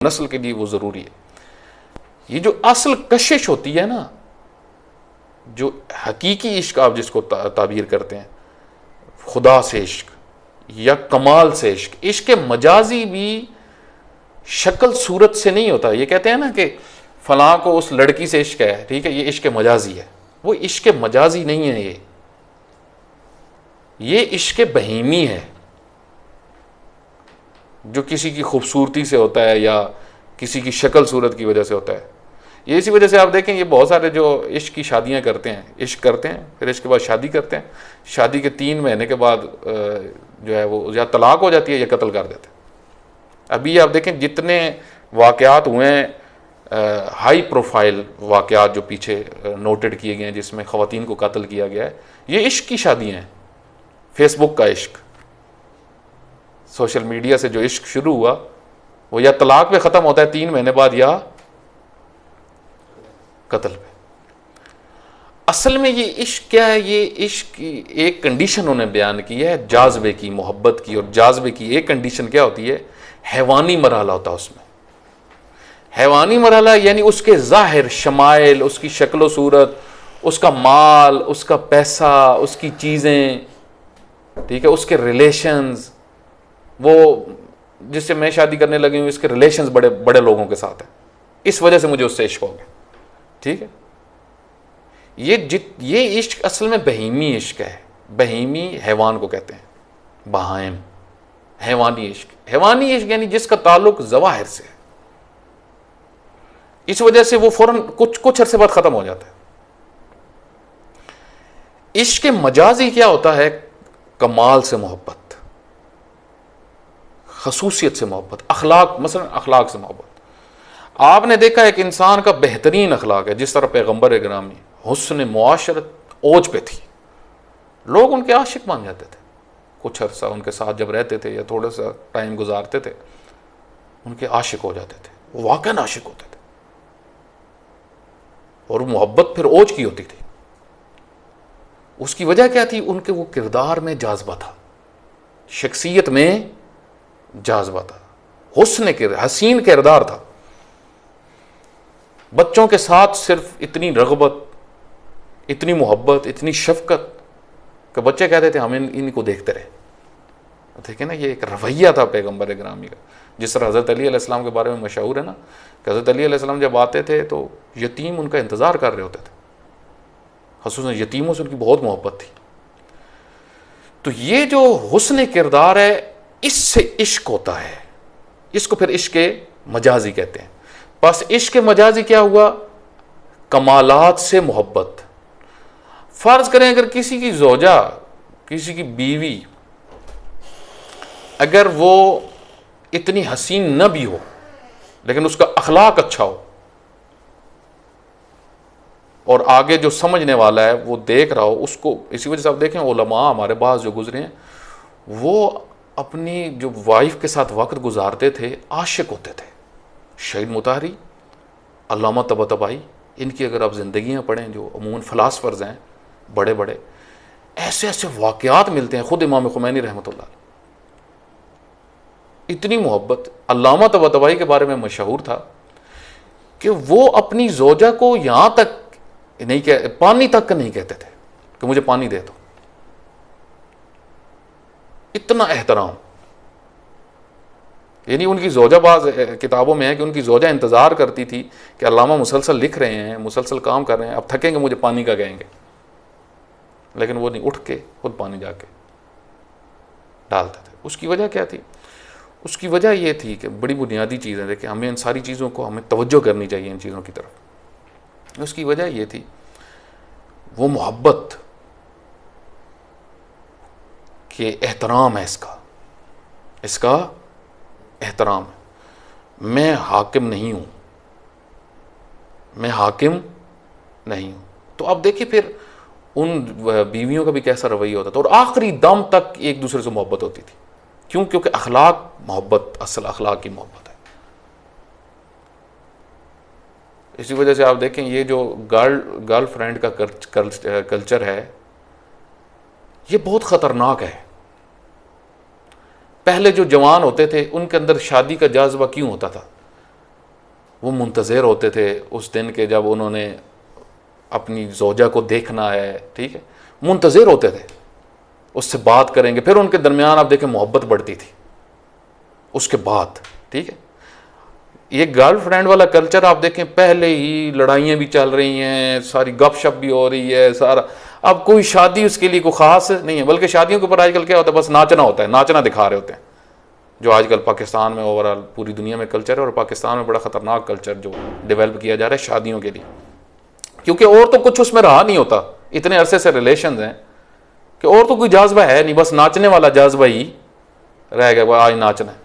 नस्ल के लिए वो ज़रूरी है। ये जो असल कशिश होती है ना, जो हकीकी इश्क आप जिसको ताबीर करते हैं, खुदा से इश्क या कमाल से इश्क, इश्क मजाजी भी शक्ल सूरत से नहीं होता। ये कहते हैं ना कि फलां को उस लड़की से इश्क है, ठीक है, ये इश्क मजाजी है। वो इश्क मजाजी नहीं है, ये इश्क बहीमी है जो किसी की खूबसूरती से होता है या किसी की शक्ल सूरत की वजह से होता है। ये इसी वजह से आप देखें, ये बहुत सारे जो इश्क की शादियां करते हैं, इश्क करते हैं, फिर इसके बाद शादी करते हैं, शादी के 3 महीने के बाद जो है वो या तलाक हो जाती है या कत्ल कर देते हैं। अभी आप देखें जितने वाक़यात हुए हैं, हाई प्रोफाइल वाक़यात जो पीछे नोटेड किए गए हैं जिसमें ख़वातीन को कत्ल किया गया है, ये इश्क की शादियाँ हैं। फेसबुक का इश्क, सोशल मीडिया से जो इश्क शुरू हुआ वो या तलाक पे ख़त्म होता है 3 महीने बाद या कत्ल पे। असल में ये इश्क क्या है? ये इश्क की एक कंडीशन उन्होंने बयान की है, जाज़बे की, मोहब्बत की। और जाज़बे की एक कंडीशन क्या होती है? हैवानी मरहला होता है उसमें। हैवानी मरहला यानी उसके ज़ाहिर शमाइल, उसकी शक्ल सूरत, उसका माल, उसका पैसा, उसकी चीज़ें, ठीक है, उसके रिलेशंस, वो जिससे मैं शादी करने लगी हूँ इसके रिलेशंस बड़े बड़े लोगों के साथ है, इस वजह से मुझे उससे इश्क हो गया, ठीक है। ये इश्क असल में बहीमी इश्क है। बहीमी हैवान को कहते हैं, बहाइम। हैवानी इश्क, हैवानी इश्क यानी जिसका ताल्लुक ज़वाहिर से है, इस वजह से वो फौरन कुछ अरसे बाद खत्म हो जाता है। इश्क मजाजी क्या होता है? कमाल से मोहब्बत, खसूसियत से मोहब्बत, अखलाक, मसलन अखलाक से मोहब्बत। आपने देखा एक इंसान का बेहतरीन अखलाक है, जिस तरह पैगंबर गिरामी हुस्न मुआशरत ओज पे थी, लोग उनके आशिक मान जाते थे। कुछ अरसा उनके साथ जब रहते थे या थोड़ा सा टाइम गुजारते थे, उनके आशिक हो जाते थे, वो वाकई आशिक होते थे। और मोहब्बत फिर ओज की होती थी। उसकी वजह क्या थी? उनके वो किरदार में जाज़बा था, शख्सियत में जाज़बा था, हुस्न के हसीन किरदार था। बच्चों के साथ सिर्फ इतनी रग़बत, इतनी मोहब्बत, इतनी शफकत कि बच्चे कहते थे हम इनको देखते रहे। देखे ना, ये एक रवैया था पैगंबर गिरामी का। जिस तरह हज़रत अली अलैहिस्सलाम के बारे में मशहूर है ना कि हज़रत अली अलैहिस्सलाम जब आते थे तो यतीम उनका इंतज़ार कर रहे होते थे, ख़ुसूसन यतीमों से उनकी बहुत मोहब्बत थी। तो ये जो हुस्न किरदार है, इससे इश्क होता है। इसको फिर इश्क मजाजी कहते हैं। बस इश्क मजाजी क्या हुआ? कमालात से मोहब्बत। फ़र्ज़ करें अगर किसी की ज़ौजा, किसी की बीवी, अगर वो इतनी हसीन न भी हो लेकिन उसका अखलाक अच्छा हो और आगे जो समझने वाला है वो देख रहा हो उसको, इसी वजह से आप देखें उलमा हमारे पास जो गुजरे हैं वो अपनी जो वाइफ के साथ वक्त गुजारते थे आशिक होते थे। शहीद मुताहरी, अल्लामा तबातबाई, इनकी अगर आप ज़िंदगियाँ पढ़ें, जो अमूमन फ़िलासफ़र्स हैं बड़े बड़े, ऐसे ऐसे वाक़यात मिलते हैं। ख़ुद इमाम खुमैनी रहमतुल्लाह, इतनी मोहब्बत। अल्लामा तबातबाई के बारे में मशहूर था कि वो अपनी ज़ौजा को यहाँ तक नहीं कह, पानी तक नहीं कहते थे कि मुझे पानी दे दो, इतना एहतराम। यानी उनकी ज़ौजा, बाज़ किताबों में है कि उनकी ज़ौजा इंतज़ार करती थी कि अल्लामा मुसलसल लिख रहे हैं, मुसलसल काम कर रहे हैं, अब थकेंगे, मुझे पानी का कहेंगे, लेकिन वो नहीं, उठ के खुद पानी जाके डालते थे। उसकी वजह क्या थी? उसकी वजह ये थी कि बड़ी बुनियादी चीज़ें, देखिए हमें इन सारी चीज़ों को हमें तवज्जो करनी चाहिए इन चीज़ों की तरफ। उसकी वजह ये थी वो मोहब्बत के एहतराम है, इसका एहतराम है। मैं हाकिम नहीं हूँ, मैं हाकिम नहीं हूँ। तो अब देखिए फिर उन बीवियों का भी कैसा रवैया होता था और आखिरी दम तक एक दूसरे से मोहब्बत होती थी। क्यों? क्योंकि अखलाक मोहब्बत, असल अखलाक की मोहब्बत है। इसी वजह से आप देखें ये जो गर्लफ्रेंड का कल्चर है ये बहुत ख़तरनाक है। पहले जो जवान होते थे उनके अंदर शादी का जाज़बा क्यों होता था? वो मुंतज़िर होते थे उस दिन के जब उन्होंने अपनी ज़ौजा को देखना है, ठीक है, मुंतज़िर होते थे, उससे बात करेंगे, फिर उनके दरमियान आप देखें मोहब्बत बढ़ती थी उसके बाद, ठीक है। ये गर्लफ्रेंड वाला कल्चर आप देखें, पहले ही लड़ाइयाँ भी चल रही हैं, सारी गपशप भी हो रही है, सारा, अब कोई शादी उसके लिए कोई ख़ास नहीं है, बल्कि शादियों के ऊपर आजकल क्या होता है, बस नाचना होता है, नाचना दिखा रहे होते हैं, जो आजकल पाकिस्तान में ओवरऑल पूरी दुनिया में कल्चर है, और पाकिस्तान में बड़ा ख़तरनाक कल्चर जो डेवलप किया जा रहा है शादियों के लिए, क्योंकि और तो कुछ उसमें रहा नहीं होता, इतने अरसे से रिलेशन हैं कि और तो कोई जाज्बा है नहीं, बस नाचने वाला जाज्बा ही रह गया, आज नाचना है।